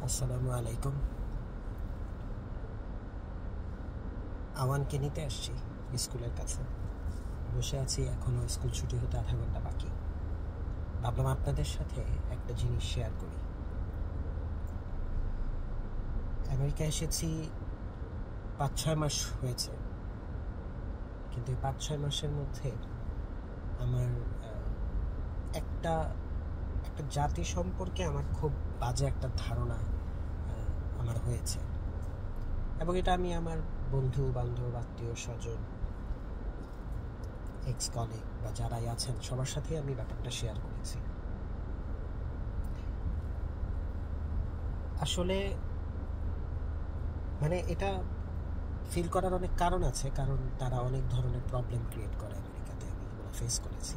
আসসালামু আলাইকুম। আওয়ানকে নিতে আসছি স্কুলের কাছে। বসে আছি, এখনও স্কুল ছুটি হতে আধা ঘন্টা বাকি। ভাবলাম আপনাদের সাথে একটা জিনিস শেয়ার করি। আমেরিকা এসেছি 5-6 মাস হয়েছে, কিন্তু এই 5-6 মাসের মধ্যে আমার একটা একটা জাতি সম্পর্কে আমার খুব বাজে একটা ধারণা আমার হয়েছে, এবং এটা আমি আমার বন্ধু বান্ধব আত্মীয় স্বজন এক্স কলিগ বা যারাই আছেন সবার সাথে আমি ব্যাপারটা শেয়ার করেছি। আসলে মানে এটা ফিল করার অনেক কারণ আছে, কারণ তারা অনেক ধরনের প্রবলেম ক্রিয়েট করে আমেরিকাতে, আমি এগুলো ফেস করেছি।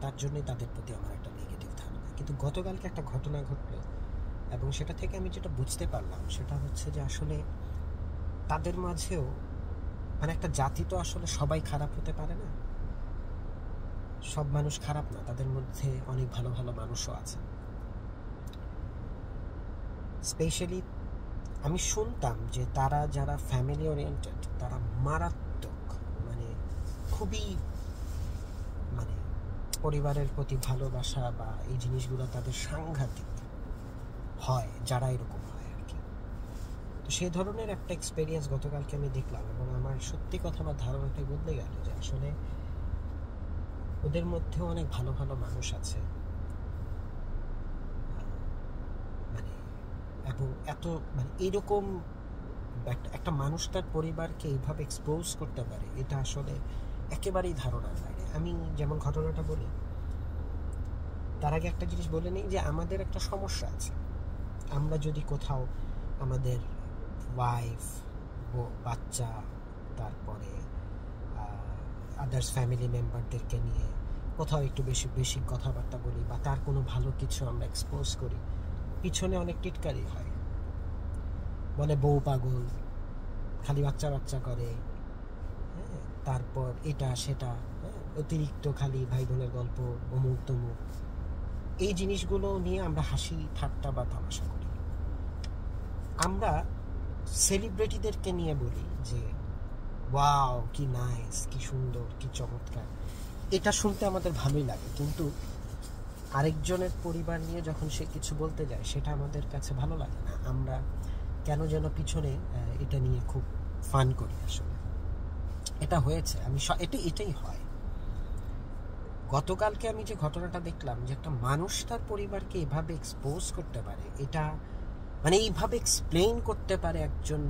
তার জন্যই তাদের প্রতি আমার একটা নেগেটিভ ধারণা। কিন্তু গতকালকে একটা ঘটনা ঘটলো, এবং সেটা থেকে আমি যেটা বুঝতে পারলাম সেটা হচ্ছে যে আসলে তাদের মাঝেও মানে একটা জাতি তো আসলে সবাই খারাপ হতে পারে না, সব মানুষ খারাপ না, তাদের মধ্যে অনেক ভালো ভালো মানুষও আছে। স্পেশালি আমি শুনতাম যে তারা যারা ফ্যামিলি ওরিয়েন্টেড তারা মারাত্মক, মানে খুবই মানে পরিবারের প্রতি ভালোবাসা বা এই জিনিসগুলো তাদের সাংঘাতিক হয়, যারা এরকম হয় আর কি। তো সেই ধরনের একটা এক্সপেরিয়েন্স গতকালকে আমি দেখলাম, এবং আমার সত্যি কথা আমার ধারণাটাই বদলে গেল যে আসলে ওদের মধ্যেও অনেক ভালো ভালো মানুষ আছে। মানে এবং এত মানে এইরকম একটা মানুষ তার পরিবারকে এইভাবে এক্সপোজ করতে পারে, এটা আসলে একেবারেই ধারণার বাইরে। আমি যেমন ঘটনাটা বলি, তার আগে একটা জিনিস বলে নিই যে আমাদের একটা সমস্যা আছে। আমরা যদি কোথাও আমাদের ওয়াইফ, বাচ্চা, তারপরে আদার্স ফ্যামিলি মেম্বারদেরকে নিয়ে কোথাও একটু বেশি বেশি কথাবার্তা বলি বা তার কোনো ভালো কিছু আমরা এক্সপোজ করি, পিছনে অনেক টিটকারি হয়, বলে বউ পাগল, খালি বাচ্চা বাচ্চা করে, হ্যাঁ, তারপর এটা সেটা, হ্যাঁ, অতিরিক্ত খালি ভাই বোনের গল্প, অমুক তমুক, এই জিনিসগুলো নিয়ে আমরা হাসি ঠাট্টা বা তামাশা করি। আমরা সেলিব্রিটিদেরকে নিয়ে বলি যে ওয়াও কি নাইস, কি সুন্দর, কি চমৎকার, এটা শুনতে আমাদের ভালোই লাগে, কিন্তু আরেকজনের পরিবার নিয়ে যখন সে কিছু বলতে যায় সেটা আমাদের কাছে ভালো লাগে না। আমরা কেন যেন পিছনে এটা নিয়ে খুব ফান করি। আসলে এটা হয়েছে, আমি এটাই হয়। গতকালকে আমি যে ঘটনাটা দেখলাম যে একটা মানুষ তার পরিবারকে এভাবে এক্সপোজ করতে পারে, এটা মানে এইভাবে এক্সপ্লেইন করতে পারে একজন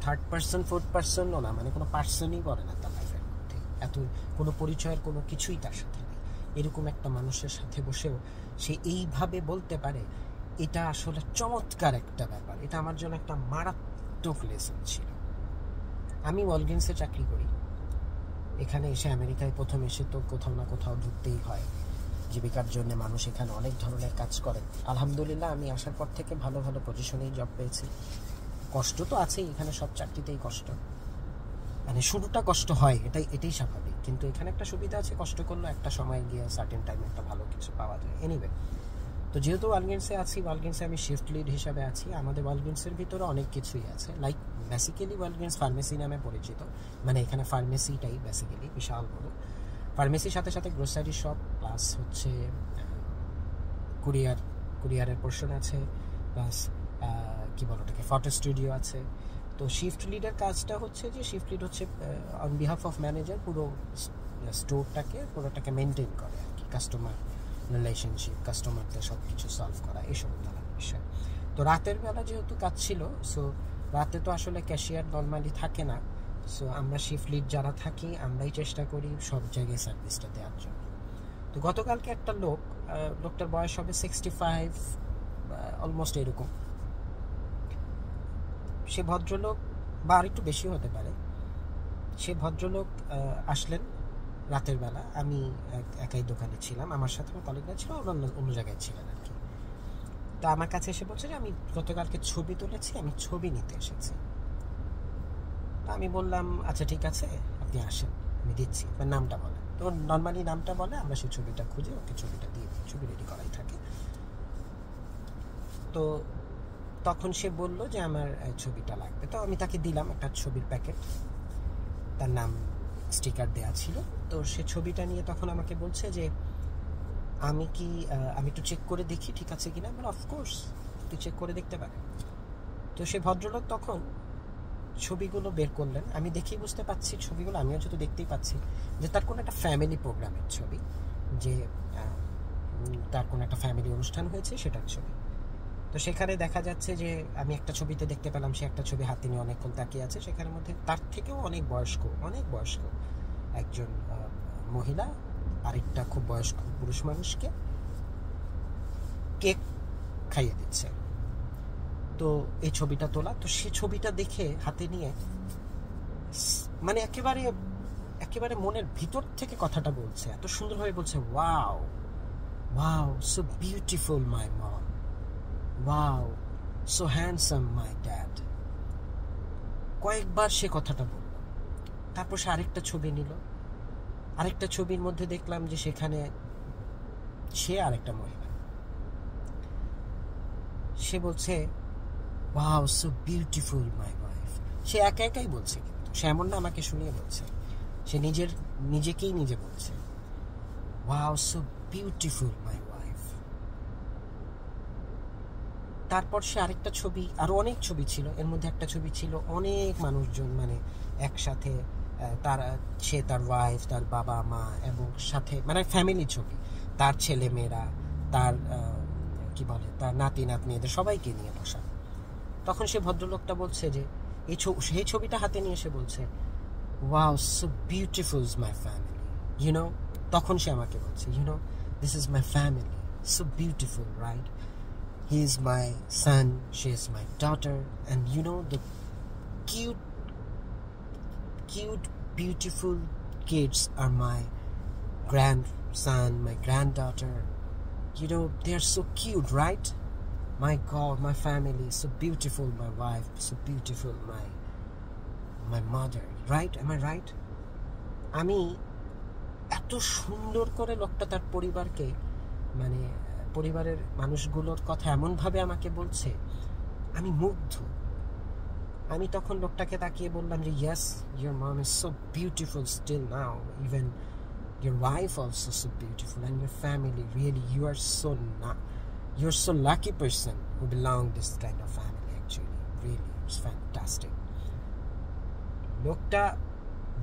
থার্ড পার্সন, ফোর্থ পার্সনও না, মানে কোনো পার্সনই করে না তার লাইফের মধ্যে, এত কোনো পরিচয়ের কোনো কিছুই তার সাথে নেই, এরকম একটা মানুষের সাথে বসেও সে এইভাবে বলতে পারে, এটা আসলে চমৎকার একটা ব্যাপার। এটা আমার জন্য একটা মারাত্মক লেসন ছিল। আমি ওয়ালগ্রিনসে চাকরি করি, এখানে এসে আমেরিকায় প্রথম এসে তো কোথাও না কোথাও ঢুকতেই হয়, জীবিকার জন্য মানুষ এখানে অনেক ধরনের কাজ করে। আলহামদুলিল্লাহ আমি আসার পর থেকে ভালো ভালো পজিশনেই জব পেয়েছি। কষ্ট তো আছেই, এখানে সব চাকরিতেই কষ্ট, মানে শুরুটা কষ্ট হয়, এটাই স্বাভাবিক, কিন্তু এখানে একটা সুবিধা আছে, কষ্ট করলে একটা সময় গিয়ে সার্টেন টাইমে একটা ভালো কিছু পাওয়া যায়। এনিওয়ে, তো যেহেতু ওয়ালগ্রিনসে আছি, ওয়ালগ্রিনসে আমি শিফট লিড হিসাবে আছি। আমাদের ওয়ালগ্রিনসের ভিতরে অনেক কিছুই আছে, লাইক বেসিক্যালি ওয়ালগ্রিনস ফার্মেসি নামে পরিচিত, মানে এখানে ফার্মেসিটাই বেসিক্যালি বিশাল বড়। ফার্মেসির সাথে সাথে গ্রোসারি শপ, প্লাস হচ্ছে কুরিয়ারের পোর্শন আছে, প্লাস কি বলো ওটাকে, ফটো স্টুডিও আছে। তো শিফট লিডের কাজটা হচ্ছে যে শিফট লিড হচ্ছে অন বিহাফ অফ ম্যানেজার পুরো পুরোটাকে মেনটেন করে আর কি, কাস্টমার রিলেশনশিপ, কাস্টমারদের সব কিছু সলভ করা, এসব ধরনের বিষয়। তো রাতের বেলা যেহেতু কাজ ছিল, সো রাতে তো আসলে ক্যাশিয়ার নর্মালি থাকে না, সো আমরা শিফট লিড যারা থাকি আমরাই চেষ্টা করি সব জায়গায় সার্ভিসটা দেওয়ার জন্য। তো গতকালকে একটা লোকটার বয়স হবে 65, অলমোস্ট এরকম। সে ভদ্রলোক, বা আর একটু বেশিও হতে পারে, সে ভদ্রলোক আসলেন রাতের বেলা। আমি একাই দোকানে ছিলাম, আমার সাথে আমার কলিগরা ছিল, অন্য জায়গায় ছিলেন আর কি। তো আমার কাছে এসে বলছে যে আমি গতকালকে ছবি তুলেছি, আমি ছবি নিতে এসেছি। তো আমি বললাম আচ্ছা ঠিক আছে, আপনি আসেন, আমি দিচ্ছি, আপনার নামটা বলেন। তো নর্মালি নামটা বলে, আমরা সেই ছবিটা খুঁজে ওকে ছবিটা দিয়ে দিই, ছবি রেডি করাই থাকে। তো তখন সে বলল যে আমার ছবিটা লাগবে। তো আমি তাকে দিলাম একটা ছবির প্যাকেট, তার নাম স্টিকার দেওয়া ছিল। তো সে ছবিটা নিয়ে তখন আমাকে বলছে যে আমি একটু চেক করে দেখি ঠিক আছে কিনা। বলে অফকোর্স তুই চেক করে দেখতে পারে। তো সে ভদ্রলোক তখন ছবিগুলো বের করলেন। আমি দেখেই বুঝতে পারছি ছবিগুলো, আমিও যেহেতু দেখতেই পাচ্ছি যে তার কোনো একটা ফ্যামিলি প্রোগ্রামের ছবি, যে তার কোনো একটা ফ্যামিলি অনুষ্ঠান হয়েছে সেটার ছবি। তো সেখানে দেখা যাচ্ছে যে আমি একটা ছবিতে দেখতে পেলাম সে একটা ছবি হাতে নিয়ে অনেকক্ষণ তাকিয়ে আছে। সেখানের মধ্যে তার থেকেও অনেক বয়স্ক একজন মহিলা আরেকটা খুব বয়স্ক পুরুষ মানুষকে কেক খাইয়ে দিচ্ছে। তো এই ছবিটা তোলা। তো সে ছবিটা দেখে হাতে নিয়ে মানে একেবারে মনের ভিতর থেকে কথাটা বলছে, এত সুন্দরভাবে বলছে, wow wow so beautiful my mom, wow so handsome my dad. কয়েকবার সে কথাটা বলল। তারপর সে আরেকটা ছবি নিল। আরেকটা ছবির মধ্যে দেখলাম যে সেখানে সে আরেকটা মহিলা, সে বলছে wow so beautiful my wife. সে একাই বলছে, কিন্তু সে এমন না আমাকে শুনিয়ে বলছে, সে নিজেকেই নিজে বলছে wow so beautiful my wife. তারপর সে আরেকটা ছবি, আরো অনেক ছবি ছিল, এর মধ্যে একটা ছবি ছিল অনেক মানুষজন মানে একসাথে, সে তার ওয়াইফ, তার বাবা মা এবং সাথে মানে ফ্যামিলি ছবি, তার ছেলে মেয়েরা, তার তার নাতি নাতনি, এদের সবাইকে নিয়ে বসা। তখন সে ভদ্রলোকটা বলছে যে সেই ছবিটা হাতে নিয়ে এসে বলছে wow so beautiful is my family, you know. তখন সে আমাকে বলছে, you know, this is my family, so beautiful, right? He is my son, she is my daughter, and you know the cute beautiful kids are my grandson, my granddaughter. You know, they are so cute, right? My God, my family is so beautiful, my wife so beautiful, my mother, right? Am I right? আমি এত সুন্দর করে লোকটা তার পরিবারকে মানে পরিবারের মানুষগুলোর কথা এমনভাবে আমাকে বলছে, আমি মুগ্ধ। আমি তখন লোকটাকে তাকিয়ে বললাম যে yes, your mom is so beautiful still now, even your wife also so beautiful, and your family really you're so lucky person who belong this kind of family, actually really it's fantastic. লোকটা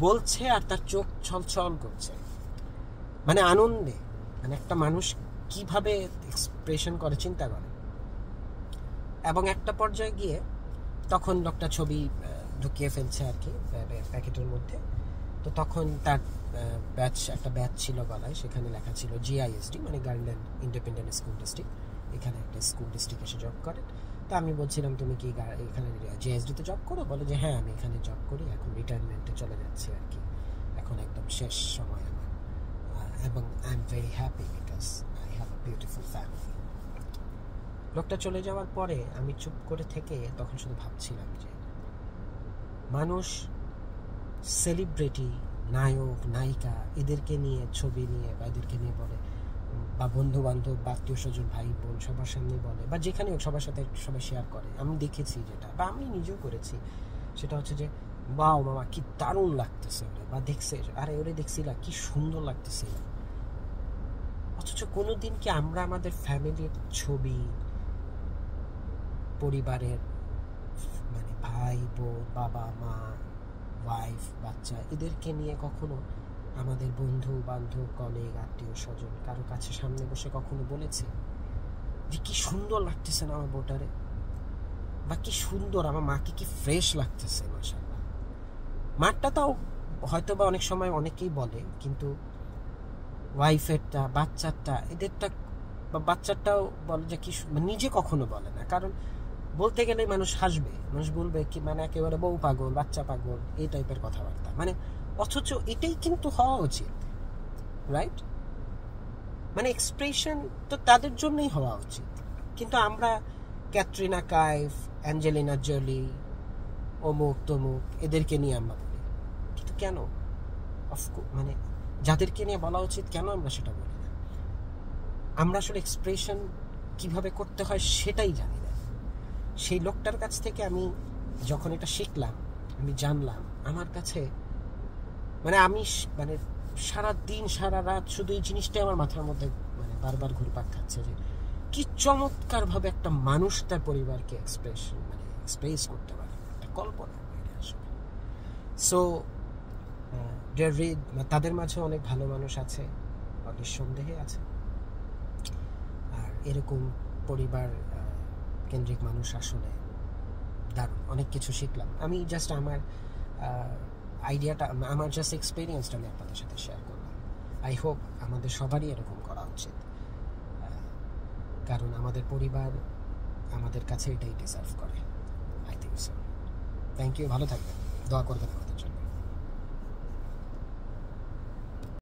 বলছে আর তার চোখ ছলছল করছে মানে আনন্দে। মানে একটা মানুষ কিভাবে এক্সপ্রেশন করে চিন্তা করে। এবং একটা পর্যায়ে গিয়ে তখন লোকটা ছবি ঢুকিয়ে ফেলছে আর কি প্যাকেটের মধ্যে। তো তখন তার একটা ব্যাচ ছিল গলায়, সেখানে লেখা ছিল GISD, মানে গার্ল্যান্ড ইন্ডিপেন্ডেন্ট স্কুল ডিস্ট্রিক্ট। এখানে একটা স্কুল ডিস্ট্রিক্ট এসে জব করে। তো আমি বলছিলাম তুমি কি এখানে GISD-তে জব করো? বলে যে হ্যাঁ আমি এখানে জব করি, এখন রিটায়ারমেন্টে চলে যাচ্ছি আর কি, এখন একদম শেষ সময় আমার, এবং I am very happy because I have a beautiful family. লোকটা চলে যাওয়ার পরে আমি চুপ করে থেকে তখন শুধু ভাবছিলাম যে মানুষ সেলিব্রিটি, নায়ক নায়িকা এদেরকে নিয়ে ছবি নিয়ে বা এদেরকে নিয়ে বলে, বা বন্ধু বান্ধব বা আত্মীয় স্বজন ভাই বোন সবার সামনে বলে, বা যেখানে হোক সবার সাথে সবাই শেয়ার করে। আমি দেখেছি যেটা, বা আমি নিজেও করেছি, সেটা হচ্ছে যে বাও মামা কি দারুণ লাগতেছে ওরে, বা দেখছে আরে ওরে দেখছিলা কি সুন্দর লাগতেছিল। অথচ কোনোদিন কি আমরা আমাদের ফ্যামিলির ছবি, পরিবারের মানে ভাই বোন, বাবা মা, ওয়াইফ, বাচ্চা এদেরকে নিয়ে কখনো আমাদের বন্ধু বান্ধব, কলিগ, আত্মীয় স্বজন কারো কাছে সামনে বসে কখনো বলেছি যে কি সুন্দর লাগতেছে না আমার বোটারে, বা কি সুন্দর আমার মাকে কি ফ্রেশ লাগতেছে মাশাআল্লাহ। মারটা তাও হয়তো বা অনেক সময় অনেকেই বলে, কিন্তু ওয়াইফেরটা, বাচ্চারটা, এদেরটা বা বাচ্চারটাও বলে যে কি, নিজে কখনো বলে না। কারণ বলতে গেলে মানুষ হাসবে, মানুষ বলবে কি মানে একেবারে বউ পাগল, বাচ্চা পাগল, এই টাইপের কথাবার্তা। মানে অথচ এটাই কিন্তু হওয়া উচিত, রাইট? মানে এক্সপ্রেশন তো তাদের জন্যই হওয়া উচিত। কিন্তু আমরা ক্যাটরিনা কাইফ, অ্যাঞ্জেলিনা জোলি, অমুক তমুক এদেরকে নিয়ে আমরা বলি, কিন্তু কেন? মানে যাদেরকে নিয়ে বলা উচিত কেন আমরা সেটা বলি না? আমরা আসলে এক্সপ্রেশন কিভাবে করতে হয় সেটাই জানি না। সেই লোকটার কাছ থেকে আমি যখন এটা শিখলাম, আমি জানলাম, আমার কাছে মানে আমি মানে সারা দিন সারা রাত শুধু এই জিনিসটাই আমার মাথার মধ্যে মানে বারবার ঘুরপাক খাচ্ছে যে কি চমৎকারভাবে একটা মানুষ তার পরিবারকে এক্সপ্রেস করতে পারে, একটা কল্পনা আসলে। সো তাদের মাঝে অনেক ভালো মানুষ আছে, নিঃসন্দেহে আছে, আর এরকম পরিবার কেন্দ্রিক মানুষ আসলে দারুণ। অনেক কিছু শিখলাম আমি। জাস্ট আমার আইডিয়াটা, আমার জাস্ট এক্সপিরিয়েন্সটা আমি আপনাদের সাথে শেয়ার করলাম। আই হোপ আমাদের সবারই এরকম করা উচিত, কারণ আমাদের পরিবার আমাদের কাছে এটাই ডিজার্ভ করে। I think so. Thank you, ভালো থাকবেন, দোয়া করবেন।